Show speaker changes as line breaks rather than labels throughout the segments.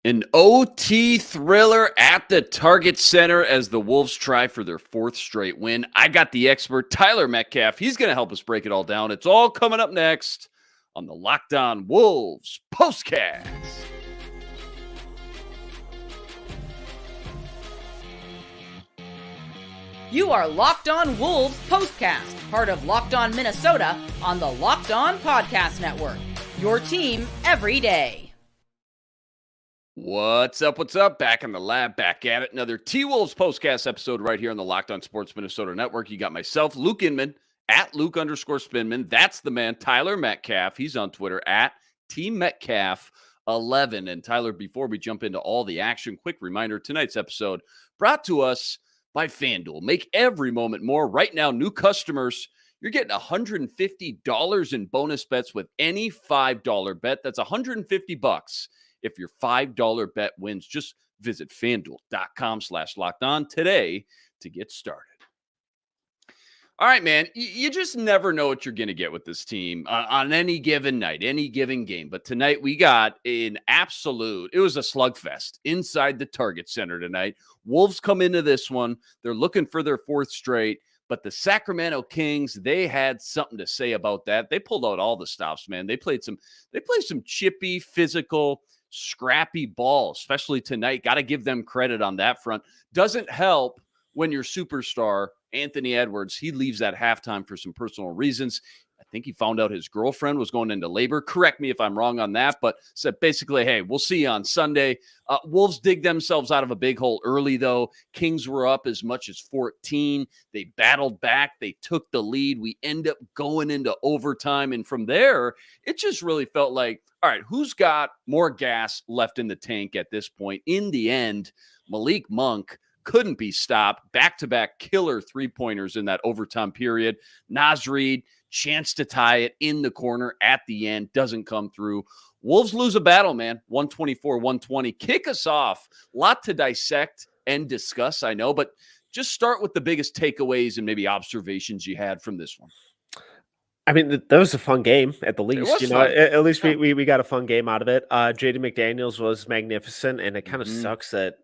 An OT thriller at the Target Center as the Wolves try for their fourth straight win. I got the expert, Tyler Metcalf. He's going to help us break it all down. It's all coming up next on the Locked On Wolves POSTCAST.
You are Locked On Wolves POSTCAST, part of Locked On Minnesota on the Locked On Podcast Network. Your team every day.
What's up? What's up? Back in the lab, back at it. Another T-Wolves POSTCAST episode right here on the Locked On Sports Minnesota Network. You got myself, Luke Inman, at Luke_Spinman. That's the man, Tyler Metcalf. He's on Twitter at TMetcalf11. And Tyler, before we jump into all the action, quick reminder, tonight's episode brought to us by FanDuel. Make every moment more. Right now, new customers, you're getting $150 in bonus bets with any $5 bet. That's $150 if your $5 bet wins. Just visit FanDuel.com/lockedon today to get started. All right, man, you just never know what you're going to get with this team on any given night, any given game. But tonight we got it was a slugfest inside the Target Center tonight. Wolves come into this one. They're looking for their fourth straight. But the Sacramento Kings, they had something to say about that. They pulled out all the stops, man. They played some chippy, physical, scrappy ball, especially tonight. Got to give them credit on that front. Doesn't help when your superstar, Anthony Edwards, he leaves at halftime for some personal reasons. I think he found out his girlfriend was going into labor. Correct me if I'm wrong on that, but said basically, hey, we'll see you on Sunday. Wolves dig themselves out of a big hole early, though. Kings were up as much as 14. They battled back. They took the lead. We end up going into overtime. And from there, it just really felt like, all right, who's got more gas left in the tank at this point? In the end, Malik Monk couldn't be stopped. Back-to-back killer three-pointers in that overtime period. Naz Reid, chance to tie it in the corner at the end, doesn't come through. Wolves lose a battle, man, 124-120. Kick us off. A lot to dissect and discuss, I know, but just start with the biggest takeaways and maybe observations you had from this one.
I mean, that was a fun game at the least.
Fun.
At least we got a fun game out of it. JD McDaniels was magnificent, and it kind of sucks that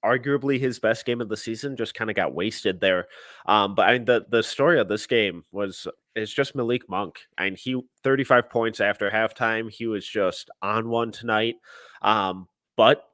arguably his best game of the season just kind of got wasted there. But I mean, the story of this game is just Malik Monk. And he 35 points after halftime. He was just on one tonight. But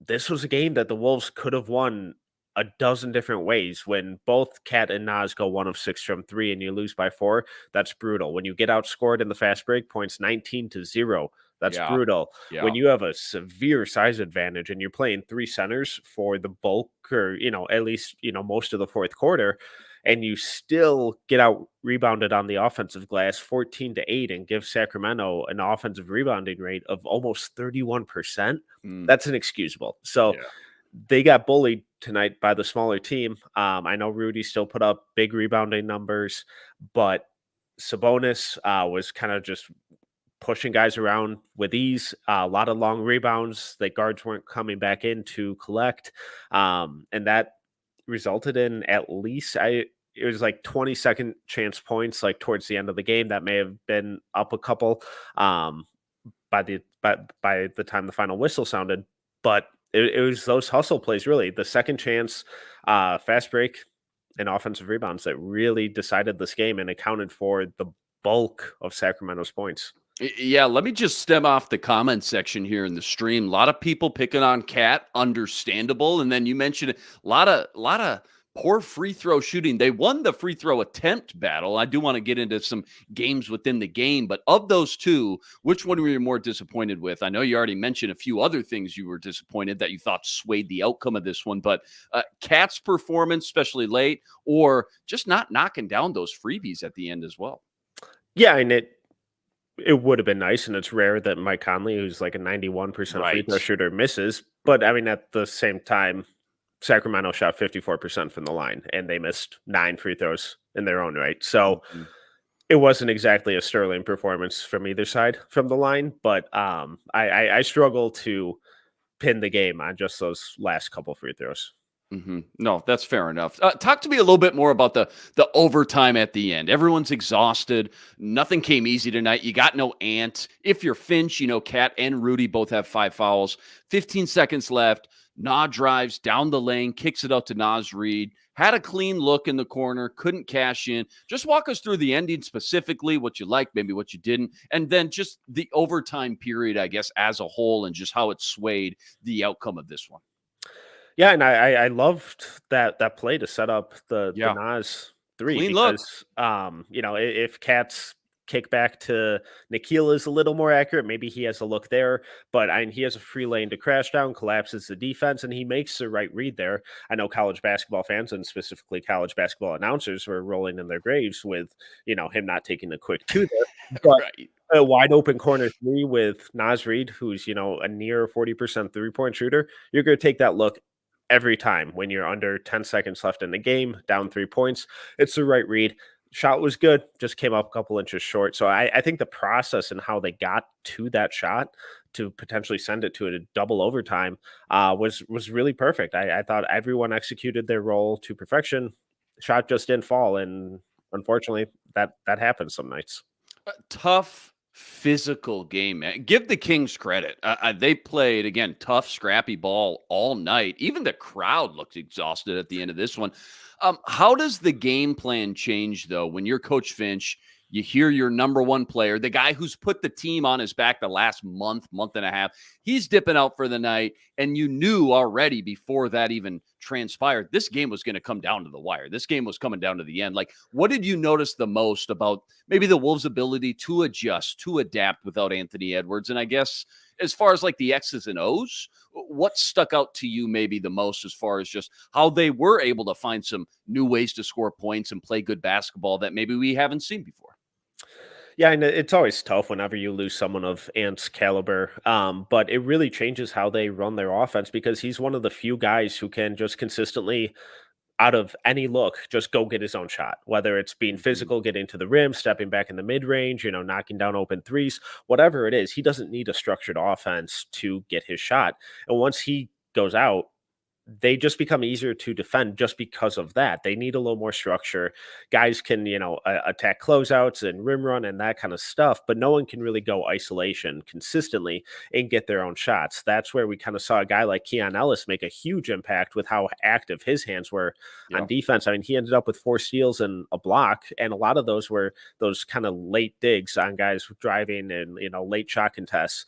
this was a game that the Wolves could have won a dozen different ways. When both Cat and Naz go 1 of 6 from 3 and you lose by 4, that's brutal. When you get outscored in the fast break points 19-0, that's brutal. Yeah. When you have a severe size advantage and you're playing 3 centers for the bulk or, at least, most of the fourth quarter, and you still get out rebounded on the offensive glass 14-8 and give Sacramento an offensive rebounding rate of almost 31%, that's inexcusable. So they got bullied tonight by the smaller team. I know Rudy still put up big rebounding numbers, but Sabonis was kind of just pushing guys around with ease, a lot of long rebounds. The guards weren't coming back in to collect. And that resulted in at least, it was like 20-second chance points, like towards the end of the game. That may have been up a couple by the time the final whistle sounded. But it was those hustle plays, really. The second chance, fast break, and offensive rebounds that really decided this game and accounted for the bulk of Sacramento's points.
Yeah, let me just stem off the comment section here in the stream. A lot of people picking on Cat, understandable. And then you mentioned a lot of poor free throw shooting. They won the free throw attempt battle. I do want to get into some games within the game, but of those two, which one were you more disappointed with? I know you already mentioned a few other things you were disappointed that you thought swayed the outcome of this one, but Cat's performance, especially late, or just not knocking down those freebies at the end as well.
Yeah, and it would have been nice, and it's rare that Mike Conley, who's like a 91% free throw shooter, misses. But I mean, at the same time, Sacramento shot 54% from the line, and they missed 9 free throws in their own right. So it wasn't exactly a sterling performance from either side from the line. But I struggle to pin the game on just those last couple free throws.
No, that's fair enough. Talk to me a little bit more about the overtime at the end. Everyone's exhausted. Nothing came easy tonight. You got no Ant. If you're Finch, Cat and Rudy both have 5 fouls. 15 seconds left. Na drives down the lane, kicks it out to Naz Reid. Had a clean look in the corner, couldn't cash in. Just walk us through the ending specifically, what you liked, maybe what you didn't, and then just the overtime period, I guess, as a whole, and just how it swayed the outcome of this one.
Yeah, and I loved that play to set up the
Yeah.
Nas three
Clean look.
because if Cat's kickback to Nikhil is a little more accurate, maybe he has a look there, but he has a free lane to crash down, collapses the defense, and he makes the right read there. I know college basketball fans and specifically college basketball announcers were rolling in their graves with him not taking a quick two there, but
Right.
a wide open corner three with Naz Reid, who's a near 40% 3-point shooter. You're going to take that look every time when you're under 10 seconds left in the game, down 3 points. It's the right read. Shot was good, just came up a couple inches short. So I think the process and how they got to that shot to potentially send it to a double overtime was really perfect. I thought everyone executed their role to perfection. Shot just didn't fall, and unfortunately, that happens some nights.
Tough physical game, man. Give the Kings credit. They played, again, tough, scrappy ball all night. Even the crowd looked exhausted at the end of this one. How does the game plan change, though, when you're Coach Finch? You hear your number one player, the guy who's put the team on his back the last month and a half, he's dipping out for the night, and you knew already before that even transpired, this game was going to come down to the wire. This game was coming down to the end. Like, what did you notice the most about maybe the Wolves' ability to adjust, to adapt without Anthony Edwards? And I guess as far as like the X's and O's, what stuck out to you maybe the most as far as just how they were able to find some new ways to score points and play good basketball that maybe we haven't seen before?
Yeah, and it's always tough whenever you lose someone of Ant's caliber. But it really changes how they run their offense because he's one of the few guys who can just consistently, out of any look, just go get his own shot, whether it's being physical, getting to the rim, stepping back in the mid range, knocking down open threes, whatever it is. He doesn't need a structured offense to get his shot. And once he goes out, they just become easier to defend just because of that. They need a little more structure. Guys can, attack closeouts and rim run and that kind of stuff, but no one can really go isolation consistently and get their own shots. That's where we kind of saw a guy like Keon Ellis make a huge impact with how active his hands were on defense. I mean, he ended up with 4 steals and a block, and a lot of those were those kind of late digs on guys driving and, late shot contests.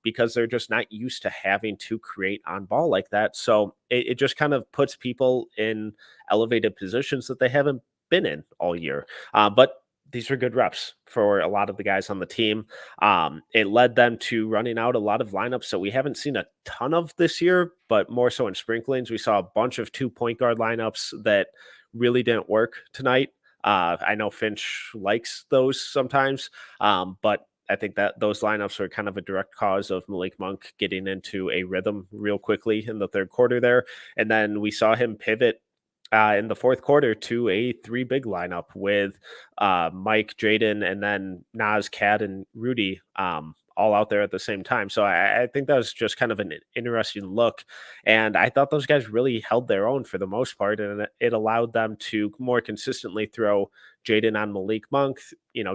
Because they're just not used to having to create on ball like that. So it just kind of puts people in elevated positions that they haven't been in all year. But these are good reps for a lot of the guys on the team. It led them to running out a lot of lineups that we haven't seen a ton of this year, but more so in sprinklings. We saw a bunch of 2 point guard lineups that really didn't work tonight. I know Finch likes those sometimes, but I think that those lineups are kind of a direct cause of Malik Monk getting into a rhythm real quickly in the third quarter there. And then we saw him pivot in the fourth quarter to a 3 big lineup with Mike, Jaden, and then Nas, Cat, and Rudy all out there at the same time. So I think that was just kind of an interesting look. And I thought those guys really held their own for the most part. And it allowed them to more consistently throw Jaden on Malik Monk,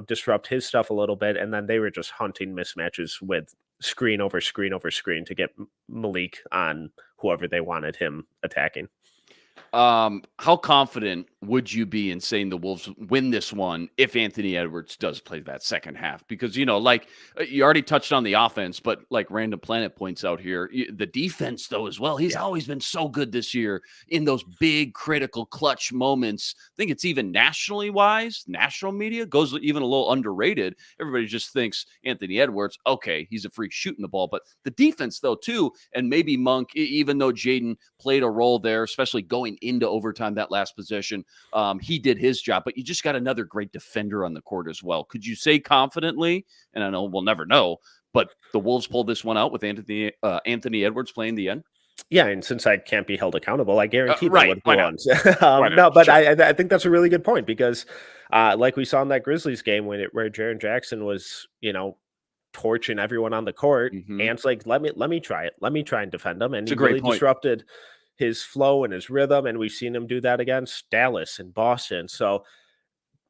disrupt his stuff a little bit. And then they were just hunting mismatches with screen over screen over screen to get Malik on whoever they wanted him attacking.
How confident would you be in saying the Wolves win this one if Anthony Edwards does play that second half? Because, you already touched on the offense, but like Random Planet points out here, the defense, though, as well, he's always been so good this year in those big, critical, clutch moments. I think it's even nationally wise, national media goes even a little underrated. Everybody just thinks Anthony Edwards, okay, he's a freak shooting the ball, but the defense, though, too, and maybe Monk, even though Jaden played a role there, especially going into overtime, that last possession, he did his job, but you just got another great defender on the court as well. Could you say confidently, and I know we'll never know, but the Wolves pulled this one out with Anthony Edwards playing the end?
Yeah, and since I can't be held accountable, I guarantee they would
why
won.
Not?
No, but
Sure.
I think that's a really good point because, like we saw in that Grizzlies game where Jaren Jackson was, torching everyone on the court, and it's like, let me try it. Let me try and defend them, and
It's
he
a great
really
point.
disrupted his flow and his rhythm, and we've seen him do that against Dallas and Boston. So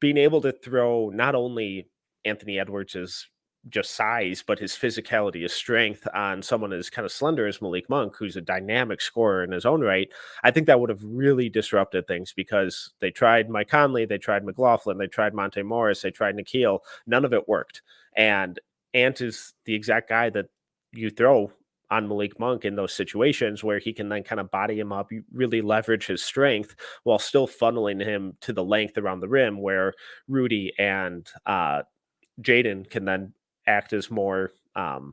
being able to throw not only Anthony Edwards' just size, but his physicality, his strength on someone as kind of slender as Malik Monk, who's a dynamic scorer in his own right, I think that would have really disrupted things because they tried Mike Conley, they tried McLaughlin, they tried Monte Morris, they tried Nikhil. None of it worked. And Ant is the exact guy that you throw on Malik Monk in those situations where he can then kind of body him up, really leverage his strength while still funneling him to the length around the rim where Rudy and Jaden can then act as more kind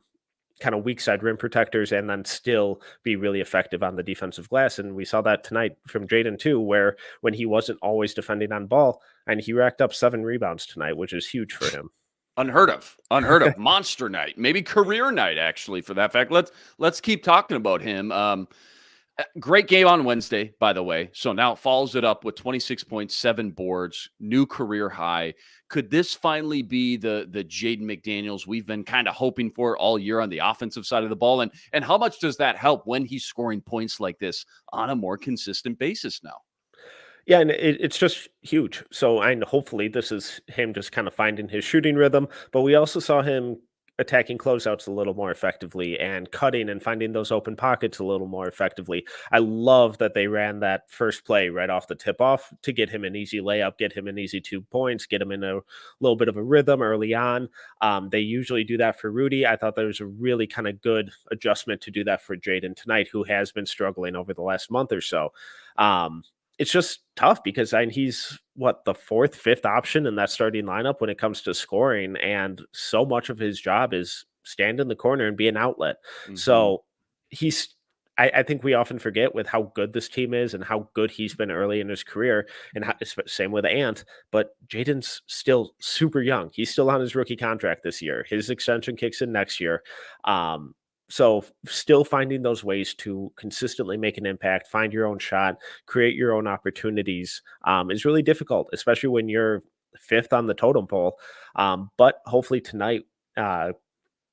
of weak side rim protectors and then still be really effective on the defensive glass. And we saw that tonight from Jaden too, where when he wasn't always defending on ball, and he racked up 7 rebounds tonight, which is huge for him.
Unheard of monster night, maybe career night, actually, for that fact. Let's keep talking about him. Great game on Wednesday, by the way. So now follows it up with 26.7 boards, new career high. Could this finally be the Jaden McDaniels we've been kind of hoping for all year on the offensive side of the ball? And how much does that help when he's scoring points like this on a more consistent basis now?
Yeah, and it's just huge. So, and hopefully this is him just kind of finding his shooting rhythm. But we also saw him attacking closeouts a little more effectively and cutting and finding those open pockets a little more effectively. I love that they ran that first play right off the tip off to get him an easy layup, get him an easy 2 points, get him in a little bit of a rhythm early on. They usually do that for Rudy. I thought there was a really kind of good adjustment to do that for Jaden tonight, who has been struggling over the last month or so. It's just tough because he's the 4th, 5th option in that starting lineup when it comes to scoring. And so much of his job is stand in the corner and be an outlet. Mm-hmm. So I think we often forget with how good this team is and how good he's been early in his career, and same with Ant, but Jaden's still super young. He's still on his rookie contract this year. His extension kicks in next year. So still finding those ways to consistently make an impact, find your own shot, create your own opportunities is really difficult, especially when you're 5th on the totem pole. But hopefully tonight,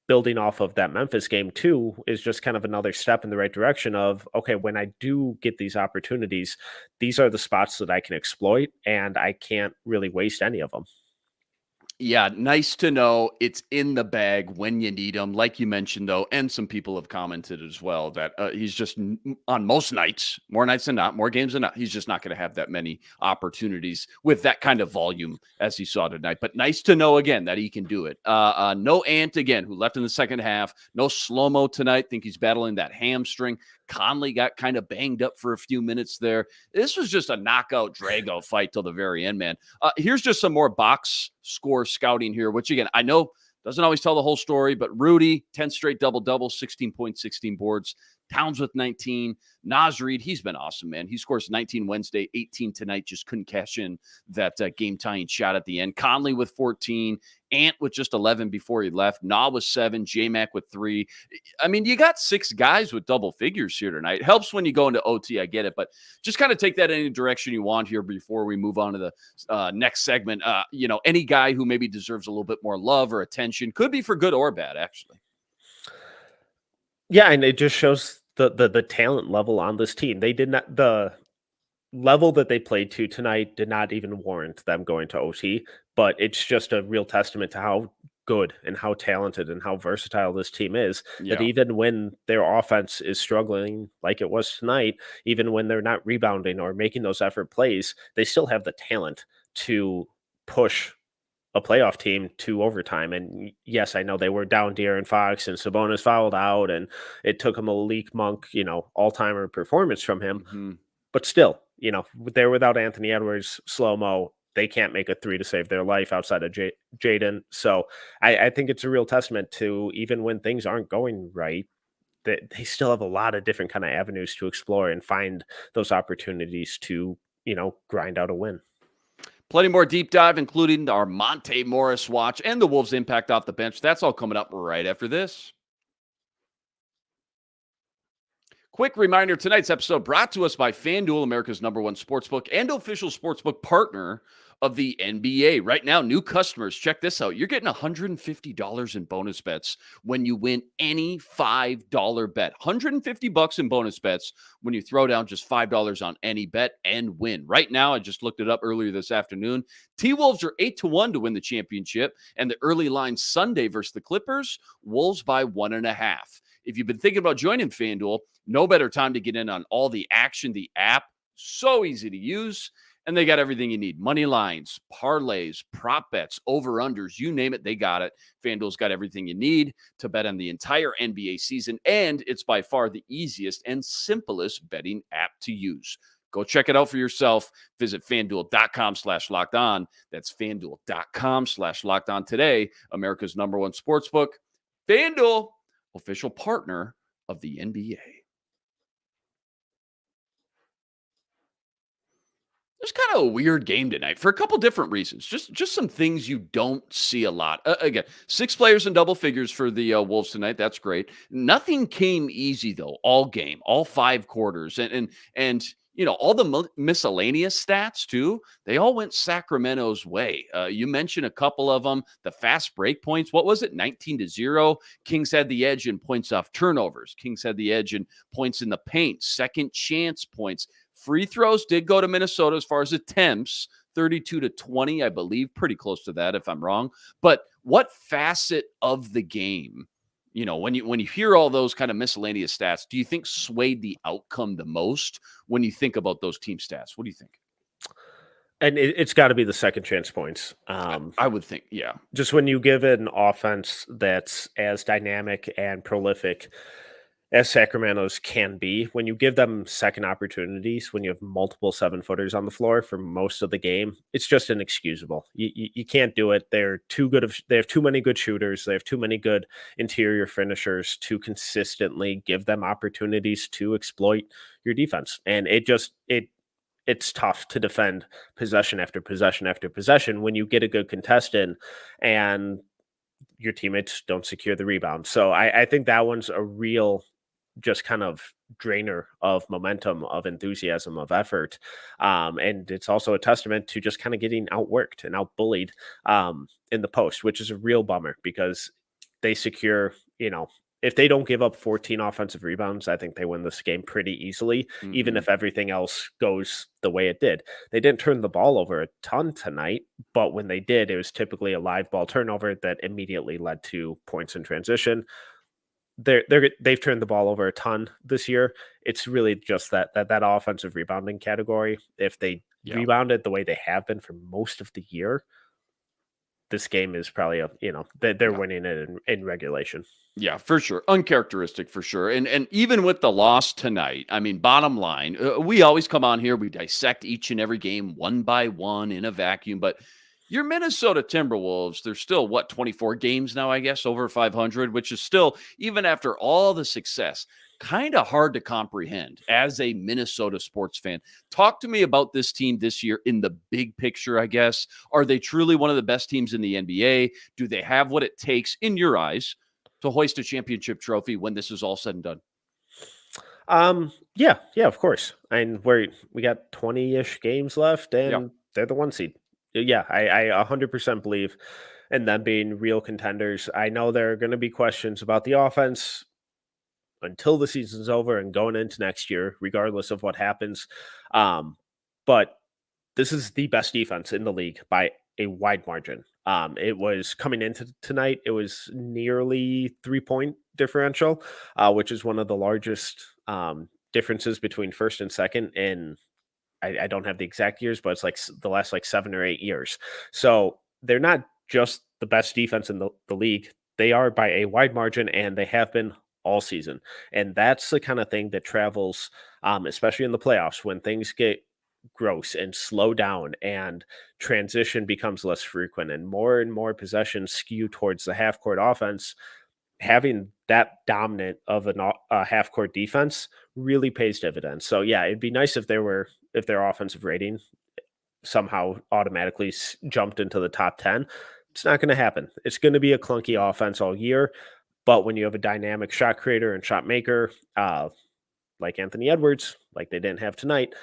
building off of that Memphis game too, is just kind of another step in the right direction of, okay, when I do get these opportunities, these are the spots that I can exploit and I can't really waste any of them.
Yeah, nice to know it's in the bag when you need him. Like you mentioned, though, and some people have commented as well that he's just on most nights, more nights than not, more games than not, he's just not going to have that many opportunities with that kind of volume as he saw tonight. But nice to know, again, that he can do it. No Ant, again, who left in the second half. No Slow-Mo tonight. Think he's battling that hamstring. Conley got kind of banged up for a few minutes there. This was just a knockout, drag-out fight till the very end, man. Here's just some more box score scouting here, which, again, I know doesn't always tell the whole story, but Rudy, 10 straight double-doubles, 16 points, 16 boards. Towns with 19. Naz Reid, he's been awesome, man. He scores 19 Wednesday, 18 tonight. Just couldn't cash in that game-tying shot at the end. Conley with 14. Ant with just 11 before he left. Na with 7. J-Mac with 3. I mean, you got 6 guys with double figures here tonight. It helps when you go into OT, I get it. But just kind of take that any direction you want here before we move on to the next segment. Any guy who maybe deserves a little bit more love or attention, could be for good or bad, actually.
Yeah, and it just shows the talent level on this team. They did not, the level that they played to tonight did not even warrant them going to OT, but it's just a real testament to how good and how talented and how versatile this team is. Yeah. That even when their offense is struggling like it was tonight, even when they're not rebounding or making those effort plays, they still have the talent to push a playoff team to overtime. And yes, I know they were down De'Aaron Fox and Sabonis fouled out, and it took a Malik Monk, all-timer performance from him. Mm-hmm. But still, they're without Anthony Edwards, Slow-Mo. They can't make a 3 to save their life outside of Jaden. So I think it's a real testament to, even when things aren't going right, that they still have a lot of different kind of avenues to explore and find those opportunities to, grind out a win.
Plenty more deep dive, including our Monte Morris watch and the Wolves' impact off the bench. That's all coming up right after this. Quick reminder, tonight's episode brought to us by FanDuel, America's #1 sportsbook and official sportsbook partner of the NBA. Right now, new customers, check this out. You're getting $150 in bonus bets when you win any $5 bet. $150 in bonus bets when you throw down just $5 on any bet and win. Right now, I just looked it up earlier this afternoon. T-Wolves are 8-1 to win the championship, and the early line Sunday versus the Clippers, Wolves by 1.5. If you've been thinking about joining FanDuel, no better time to get in on all the action. The app, so easy to use. And they got everything you need. Money lines, parlays, prop bets, over-unders, you name it, they got it. FanDuel's got everything you need to bet on the entire NBA season, and it's by far the easiest and simplest betting app to use. Go check it out for yourself. Visit FanDuel.com/lockedon. That's FanDuel.com/lockedon today. America's #1 sportsbook. FanDuel, official partner of the NBA. It's kind of a weird game tonight for a couple different reasons. Just some things you don't see a lot. Again, 6 players in double figures for the Wolves tonight. That's great. Nothing came easy though. All game, all 5 quarters, and all the miscellaneous stats too. They all went Sacramento's way. You mentioned a couple of them. The fast break points. What was it? 19-0. Kings had the edge in points off turnovers. Kings had the edge in points in the paint. Second chance points. Free throws did go to Minnesota as far as attempts, 32-20, I believe, pretty close to that if I'm wrong. But what facet of the game, when you hear all those kind of miscellaneous stats, do you think swayed the outcome the most when you think about those team stats? What do you think?
And it's got to be the second chance points.
I would think, yeah.
Just when you give an offense that's as dynamic and prolific as Sacramento's can be, when you give them second opportunities, when you have multiple 7-footers on the floor for most of the game, it's just inexcusable. You can't do it. They're too good. They have too many good shooters. They have too many good interior finishers to consistently give them opportunities to exploit your defense. And it's tough to defend possession after possession after possession when you get a good contest in and your teammates don't secure the rebound. So I think that one's a real just kind of drainer of momentum, of enthusiasm, of effort. And it's also a testament to just kind of getting outworked and outbullied in the post, which is a real bummer because they secure, if they don't give up 14 offensive rebounds, I think they win this game pretty easily, even if everything else goes the way it did. They didn't turn the ball over a ton tonight, but when they did, it was typically a live ball turnover that immediately led to points in transition. They've turned the ball over a ton this year. It's really just that offensive rebounding category. If they rebounded the way they have been for most of the year, this game is probably they're winning it in regulation.
Yeah, for sure. Uncharacteristic for sure. And even with the loss tonight, I mean, bottom line, we always come on here, we dissect each and every game one by one in a vacuum, but your Minnesota Timberwolves, they're still, 24 games now, I guess, over 500, which is still, even after all the success, kind of hard to comprehend as a Minnesota sports fan. Talk to me about this team this year in the big picture, I guess. Are they truly one of the best teams in the NBA? Do they have what it takes, in your eyes, to hoist a championship trophy when this is all said and done?
Yeah, of course. And we got 20-ish games left, and they're the 1 seed. Yeah, I 100% believe in them being real contenders. I know there are going to be questions about the offense until the season's over and going into next year, regardless of what happens. But this is the best defense in the league by a wide margin. It was coming into tonight, it was nearly 3-point differential, which is one of the largest differences between first and second in I don't have the exact years, but it's like the last 7 or 8 years. So they're not just the best defense in the league. They are by a wide margin, and they have been all season. And that's the kind of thing that travels, especially in the playoffs, when things get gross and slow down and transition becomes less frequent and more possessions skew towards the half-court offense. Having that dominant of a half-court defense really pays dividends. So yeah, it'd be nice if their offensive rating somehow automatically jumped into the top 10. It's not going to happen. It's going to be a clunky offense all year. But when you have a dynamic shot creator and shot maker like Anthony Edwards, like they didn't have tonight,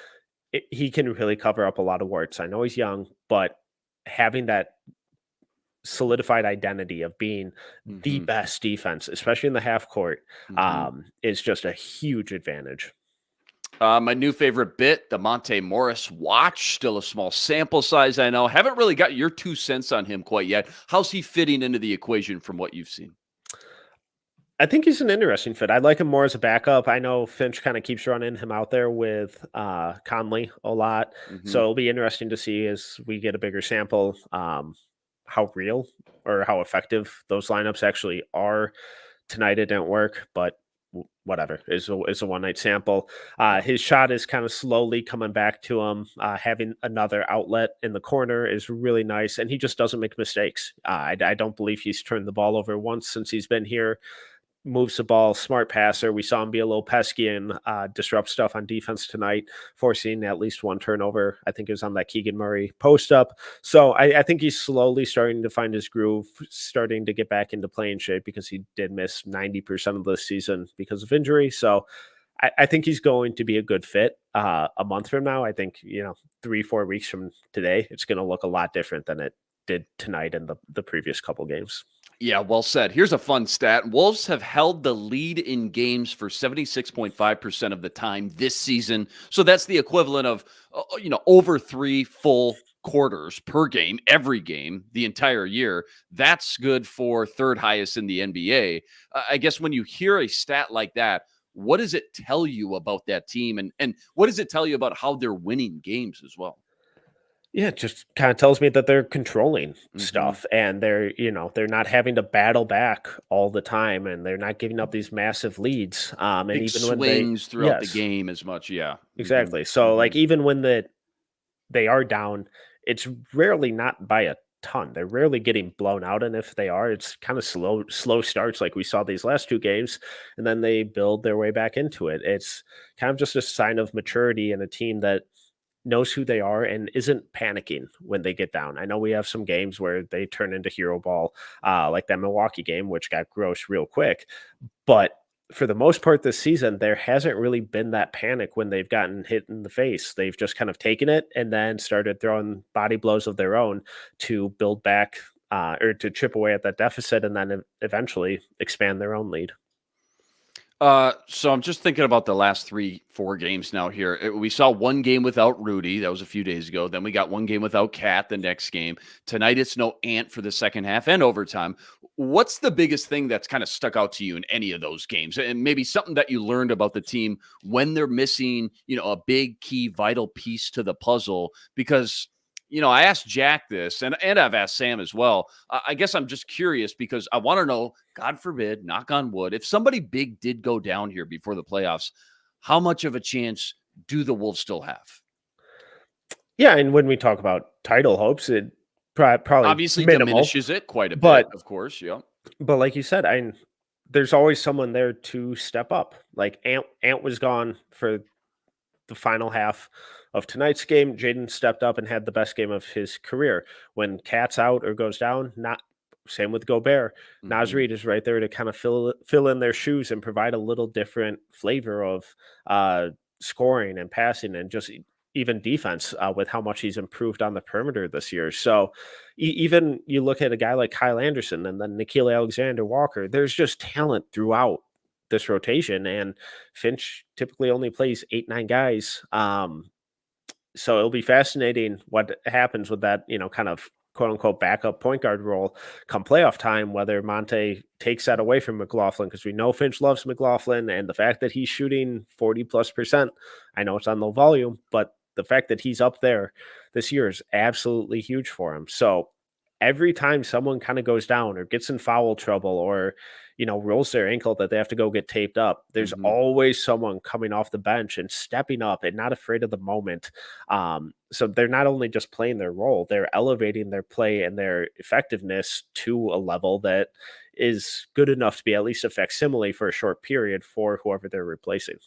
he can really cover up a lot of warts. I know he's young, but having that solidified identity of being the
Mm-hmm.
best defense, especially in the half court,
Mm-hmm.
is just a huge advantage.
My new favorite bit, the Monte Morris watch. Still a small sample size, I know. Haven't really got your 2 cents on him quite yet. How's he fitting into the equation from what you've seen?
I think he's an interesting fit. I like him more as a backup. I know Finch kind of keeps running him out there with Conley a lot.
Mm-hmm.
So it'll be interesting to see as we get a bigger sample how real or how effective those lineups actually are. Tonight it didn't work, but whatever. It's a one night sample.
Yeah.
His shot is kind of slowly coming back to him. Having another outlet in the corner is really nice, and he just doesn't make mistakes. I don't believe he's turned the ball over once since he's been here. Moves the ball, smart passer. We saw him be a little pesky and disrupt stuff on defense tonight, forcing at least one turnover. I think it was on that Keegan Murray post up. So I think he's slowly starting to find his groove, starting to get back into playing shape because he did miss 90% of the season because of injury. So I think he's going to be a good fit a month from now. I think, 3-4 weeks from today, it's going to look a lot different than it did tonight and the previous couple games.
Yeah, well said. Here's a fun stat. Wolves have held the lead in games for 76.5% of the time this season. So that's the equivalent of, over 3 full quarters per game, every game, the entire year. That's good for third highest in the NBA. I guess when you hear a stat like that, what does it tell you about that team? And what does it tell you about how they're winning games as well?
Yeah, it just kind of tells me that they're controlling
Mm-hmm.
stuff and they're not having to battle back all the time and they're not giving up these massive leads. And
Big
even when they
swings throughout the
yes,
game as much. Yeah. Mm-hmm.
exactly. So
Mm-hmm.
like even when they are down, it's rarely not by a ton. They're rarely getting blown out, and if they are, it's kind of slow starts like we saw these last two games, and then they build their way back into it. It's kind of just a sign of maturity in a team that knows who they are and isn't panicking when they get down. I know we have some games where they turn into hero ball, like that Milwaukee game, which got gross real quick. But for the most part this season, there hasn't really been that panic when they've gotten hit in the face. They've just kind of taken it and then started throwing body blows of their own to build back or to chip away at that deficit and then eventually expand their own lead.
So I'm just thinking about the last 3-4 games now here. We saw one game without Rudy. That was a few days ago. Then we got one game without Cat the next game. Tonight it's no Ant for the second half and overtime. What's the biggest thing that's kind of stuck out to you in any of those games? And maybe something that you learned about the team when they're missing, a big key vital piece to the puzzle? Because I asked Jack this, and I've asked Sam as well. I guess I'm just curious because I want to know, God forbid, knock on wood, if somebody big did go down here before the playoffs, how much of a chance do the Wolves still have?
Yeah, and when we talk about title hopes, it probably
Obviously
minimal.
diminishes it quite a bit,
But
of course. Yeah.
But like you said, there's always someone there to step up. Like Ant was gone for the final half of tonight's game. Jaden stepped up and had the best game of his career. When Cat's out or goes down, not same with Gobert. Naz
Mhm.
Reid is right there to kind of fill in their shoes and provide a little different flavor of scoring and passing and just even defense with how much he's improved on the perimeter this year. So even you look at a guy like Kyle Anderson and then Nickeil Alexander-Walker, there's just talent throughout this rotation, and Finch typically only plays 8-9 guys. So it'll be fascinating what happens with that, kind of quote unquote backup point guard role come playoff time, whether Monte takes that away from McLaughlin, because we know Finch loves McLaughlin, and the fact that he's shooting 40+%, I know it's on low volume, but the fact that he's up there this year is absolutely huge for him. So every time someone kind of goes down or gets in foul trouble or rolls their ankle that they have to go get taped up, there's
Mhm.
always someone coming off the bench and stepping up and not afraid of the moment. So they're not only just playing their role, they're elevating their play and their effectiveness to a level that is good enough to be at least a facsimile for a short period for whoever they're replacing.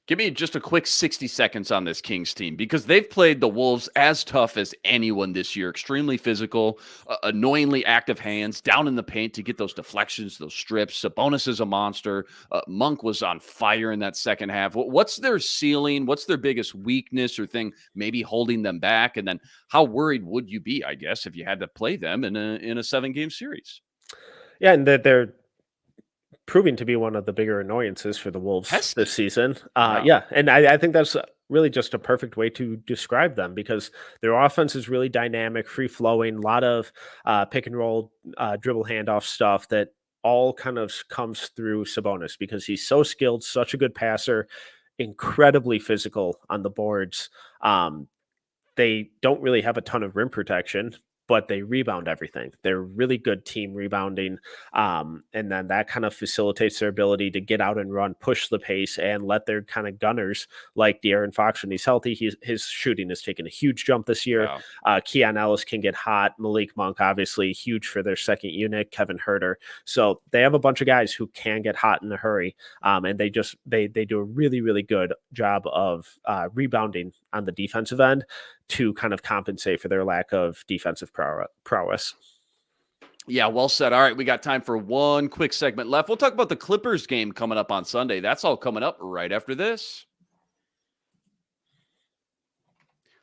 Give me just a quick 60 seconds on this Kings team, because they've played the Wolves as tough as anyone this year. Extremely physical, annoyingly active hands down in the paint to get those deflections, those strips. Sabonis is a monster. Monk was on fire in that second half. What's their ceiling? What's their biggest weakness or thing maybe holding them back? And then how worried would you be, I guess, if you had to play them in a 7-game series?
Yeah, and they're proving to be one of the bigger annoyances for the Wolves
Pesky.
this season.
Yeah.
Yeah, and I think that's really just a perfect way to describe them, because their offense is really dynamic, free flowing, a lot of pick and roll, dribble handoff stuff that all kind of comes through Sabonis, because he's so skilled, such a good passer, incredibly physical on the boards. They don't really have a ton of rim protection, but they rebound everything. They're really good team rebounding. And then that kind of facilitates their ability to get out and run, push the pace, and let their kind of gunners like De'Aaron Fox, when he's healthy, his shooting has taken a huge jump this year.
Yeah.
Keon Ellis can get hot. Malik Monk, obviously huge for their second unit. Kevin Huerter. So they have a bunch of guys who can get hot in a hurry. And they do a really, really good job of rebounding on the defensive end to kind of compensate for their lack of defensive prowess.
Yeah, well said. All right, we got time for one quick segment left. We'll talk about the Clippers game coming up on Sunday. That's all coming up right after this.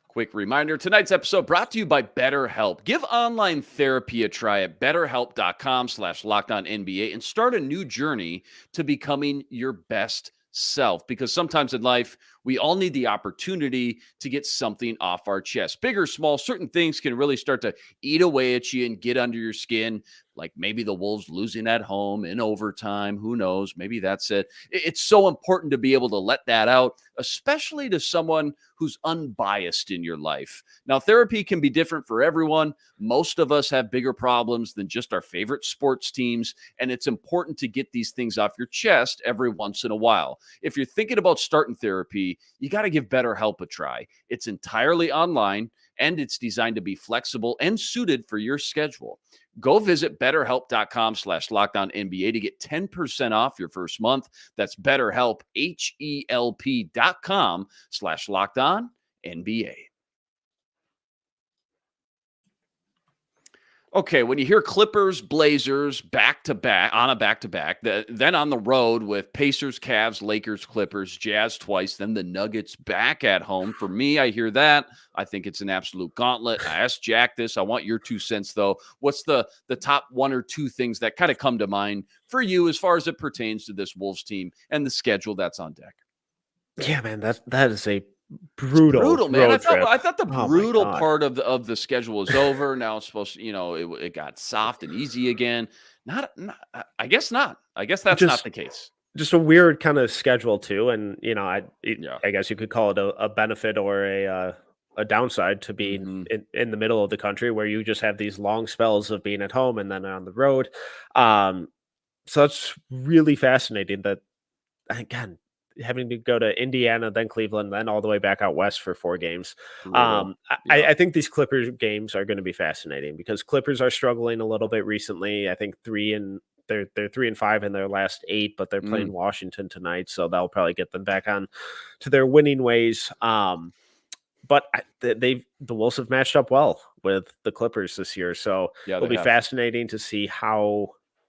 Quick reminder, tonight's episode brought to you by BetterHelp. Give online therapy a try at betterhelp.com/LockedOnNBA and start a new journey to becoming your best self, because sometimes in life, we all need the opportunity to get something off our chest. Big or small, certain things can really start to eat away at you and get under your skin, like maybe the Wolves losing at home in overtime. Who knows? Maybe that's it. It's so important to be able to let that out, especially to someone who's unbiased in your life. Now, therapy can be different for everyone. Most of us have bigger problems than just our favorite sports teams, and it's important to get these things off your chest every once in a while. If you're thinking about starting therapy, you got to give BetterHelp a try. It's entirely online, and it's designed to be flexible and suited for your schedule. Go visit betterhelp.com/LockedOnNBA to get 10% off your first month. That's BetterHelp, HELP.com/LockedOnNBA. Okay, when you hear Clippers, Blazers back-to-back, on a back-to-back, then on the road with Pacers, Cavs, Lakers, Clippers, Jazz twice, then the Nuggets back at home. For me, I hear that. I think it's an absolute gauntlet. I asked Jack this. I want your 2 cents, though. What's the top 1 or 2 things that kind of come to mind for you as far as it pertains to this Wolves team and the schedule that's on deck?
Yeah, man, that is a brutal
man.
road trip.
I thought the brutal part of the schedule was over. Now it's supposed to, it got soft and easy again. Not I guess not. I guess that's not the case.
Just a weird kind of schedule too, and I guess you could call it a benefit or a downside to being in the middle of the country, where you just have these long spells of being at home and then on the road. So it's really fascinating that, again, having to go to Indiana, then Cleveland, then all the way back out west for 4 games. I think these Clippers games are going to be fascinating, because Clippers are struggling a little bit recently. I think they're 3-5 in their last 8, but they're playing Washington tonight, so that'll probably get them back on to their winning ways. But the Wolves have matched up well with the Clippers this year, so it'll be fascinating to see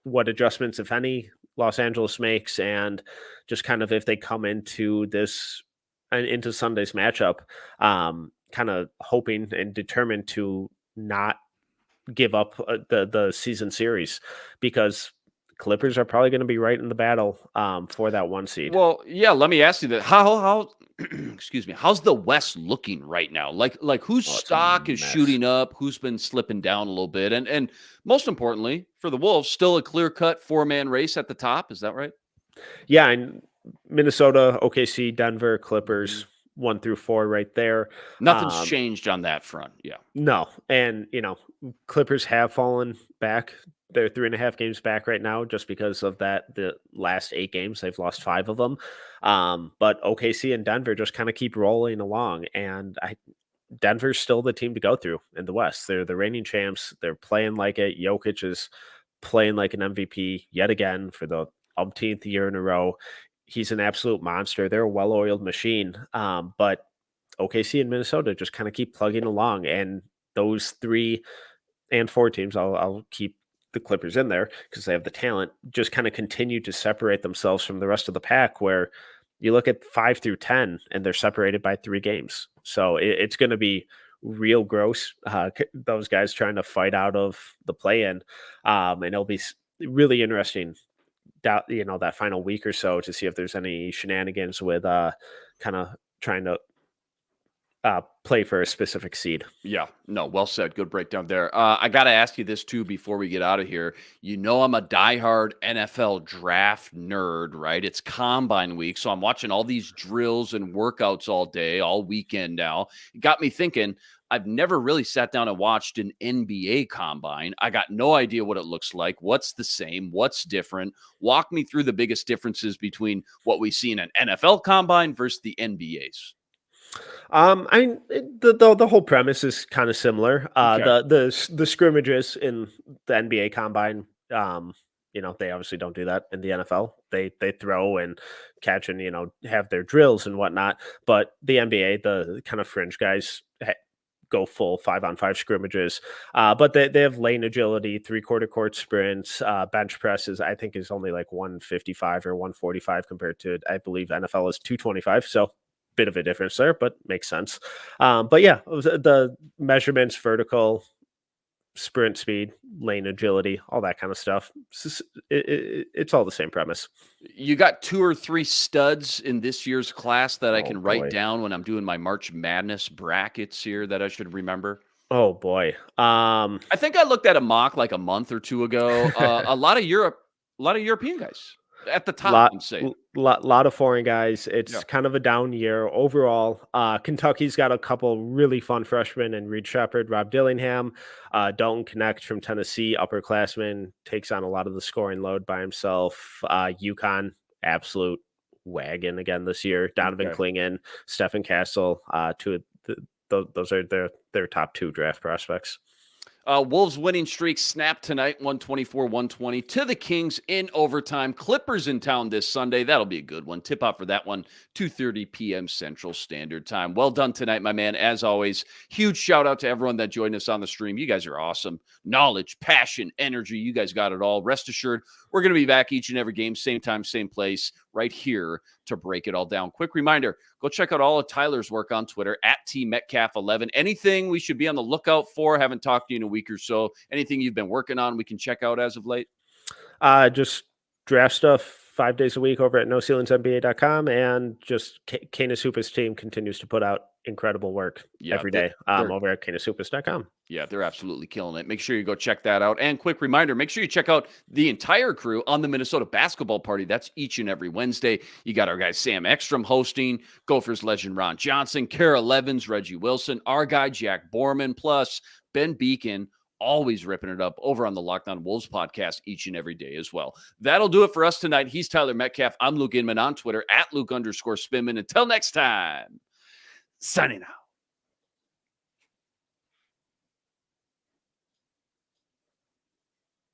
what adjustments, if any, Los Angeles makes, and just kind of if they come into Sunday's matchup, kind of hoping and determined to not give up the season series, because Clippers are probably going to be right in the battle for that 1 seed.
Well, yeah, let me ask you that. How excuse me, how's the West looking right now? Like whose stock is shooting up, who's been slipping down a little bit, and most importantly for the Wolves, still a clear-cut 4-man race at the top. Is that right?
Yeah, and Minnesota, OKC, Denver, Clippers, 1 through 4 right there.
Nothing's changed on that front. Yeah.
No. And, Clippers have fallen back. They're 3.5 games back right now, just because of that. The last 8 games, they've lost 5 of them. But OKC and Denver just kind of keep rolling along. And Denver's still the team to go through in the West. They're the reigning champs. They're playing like it. Jokic is playing like an MVP yet again for the umpteenth year in a row. he's an absolute monster. They're a well-oiled machine. But OKC and Minnesota just kind of keep plugging along, and those 3 and 4 teams, I'll keep the Clippers in there because they have the talent, just kind of continue to separate themselves from the rest of the pack, where you look at 5 through 10 and they're separated by 3 games. So it's going to be real gross. Those guys trying to fight out of the play-in, and it'll be really interesting that final week or so to see if there's any shenanigans with kind of trying to play for a specific seed.
Yeah, no, well said. Good breakdown there. I got to ask you this too before we get out of here. You know, I'm a diehard NFL draft nerd, right? It's combine week, so I'm watching all these drills and workouts all day, all weekend now. It got me thinking. I've never really sat down and watched an NBA combine. I got no idea what it looks like. What's the same? What's different? Walk me through the biggest differences between what we see in an NFL combine versus the NBA's.
The whole premise is kind of similar.
Okay.
The scrimmages in the NBA combine, they obviously don't do that in the NFL. They throw and catch and have their drills and whatnot. But the NBA, the kind of fringe guys go full 5-on-5 scrimmages. But they have lane agility, 3/4 court sprints, bench presses. I think is only like 155 or 145 compared to, I believe NFL is 225. So bit of a difference there, but makes sense. But yeah, the measurements, vertical, sprint speed, lane agility, all that kind of stuff. It's all the same premise.
You got 2 or 3 studs in this year's class that I can write
boy.
down when I'm doing my March Madness brackets here that I should remember?
Oh boy.
I think I looked at a mock like a month or 2 ago. A lot of European guys at the top, I'm saying.
Lot of foreign guys. It's
Yeah.
kind of a down year overall. Kentucky's got a couple really fun freshmen and Reed Shepherd, Rob Dillingham, Dalton Connect from Tennessee, upperclassman, takes on a lot of the scoring load by himself. UConn, absolute wagon again this year. Donovan
Okay.
Clingan, Stephen Castle, those are their top 2 draft prospects.
Wolves winning streak snapped tonight, 124-120 to the Kings in overtime. Clippers in town this Sunday. That'll be a good one. Tip off for that one, 2:30 p.m. Central Standard Time. Well done tonight, my man. As always, huge shout out to everyone that joined us on the stream. You guys are awesome. Knowledge, passion, energy. You guys got it all. Rest assured, we're going to be back each and every game, same time, same place, right here to break it all down. Quick reminder, go check out all of Tyler's work on Twitter at @TMetcalf11. Anything we should be on the lookout for? Haven't talked to you in a week or so. Anything you've been working on we can check out as of late?
Just draft stuff 5 days a week over at NoCeilingsNBA.com, and just Canis Hoopus team continues to put out incredible work every day over at CanisHoopus.com.
Yeah, they're absolutely killing it. Make sure you go check that out. And quick reminder, make sure you check out the entire crew on the Minnesota basketball party. That's each and every Wednesday. You got our guy Sam Ekstrom hosting, Gophers legend Ron Johnson, Kara Levins, Reggie Wilson, our guy Jack Borman, plus Ben Beacon, always ripping it up over on the Locked On Wolves podcast each and every day as well. That'll do it for us tonight. He's Tyler Metcalf. I'm Luke Inman on Twitter at Luke_Spinman. Until next time, signing out.